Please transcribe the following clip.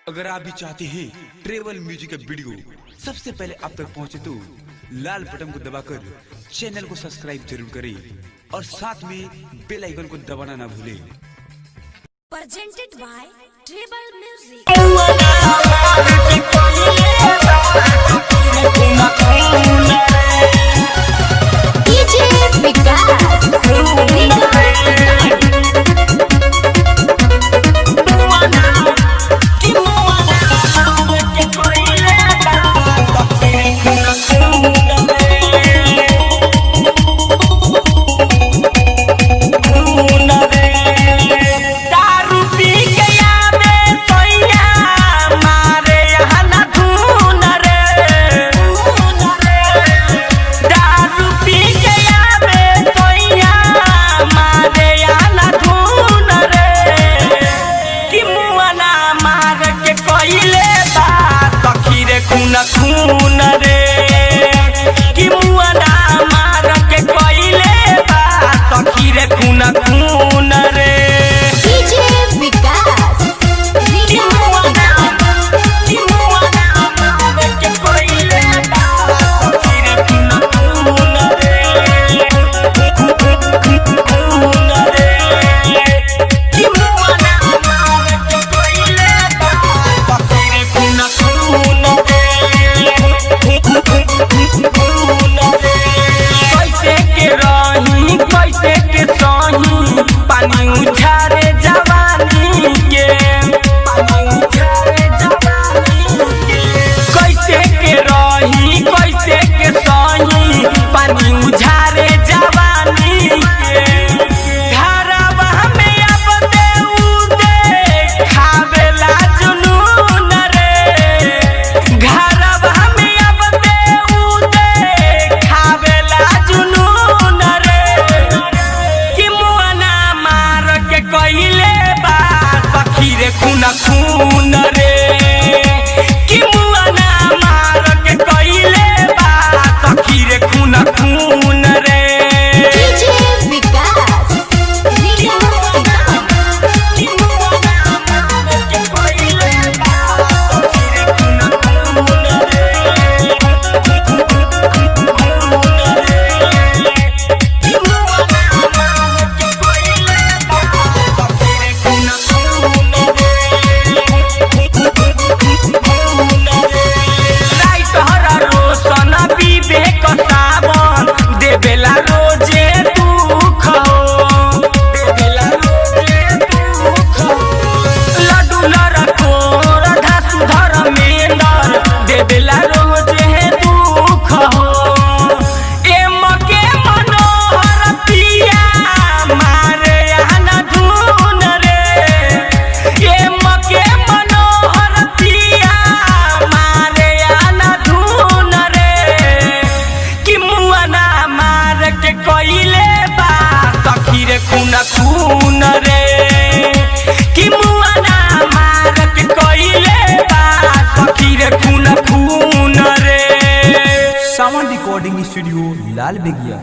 अगर आप भी चाहते हैं ट्रेवल म्यूजिक का वीडियो सबसे पहले आप तक पहुंचे तो लाल बटन को दबाकर चैनल को सब्सक्राइब जरूर करें और साथ में बेल आइकन को दबाना ना भूलें। Presented by Tribal Music. DJ Vikas. खून रे कि मुआना मार के कोइले बा सखी रे खून खून रे DJ Vikas. कि मुआना मार के कोइले बा सखी रे खून खून रे खून रे कि मुआना मार के कोइले बा सखी रे खून खून रे। कैसे के रही कैसे के सही पानी उछारे जवानी के कैसे के रही कैसे के सही पानी उछारे जवानी के घरवा में अब देउदे खावेला जुनून रे घरवा में अब देउदे खावेला जुनून रे कि मुआना मार के कइले बा सखी रे खून खून रे कि मुआना मार के कइले बा सखी रे खून खून रे DJ Vikas. कि मुआना मार के कइले बा सखी रे खून खून रे कि मुआना मार के कइले बा सखी रे खून खून रे लाइट हरा रोशन विवेक सावन देवेला रोजे दुख देवेला रोजे दुख लड्डू लड़कोर धासुधर मेंदर देवेला रोजे दुख एम के मनोहर पिया मारे आना धुन रे एम के मनोहर पिया मारे आना धुन रे कि मुआना मार के कइले बा सखी रे खून खून रे कि मुआना मार के कइले बा सखी रे खून खून रे। सावन रिकॉर्डिंग स्टूडियो लाल बेगिया।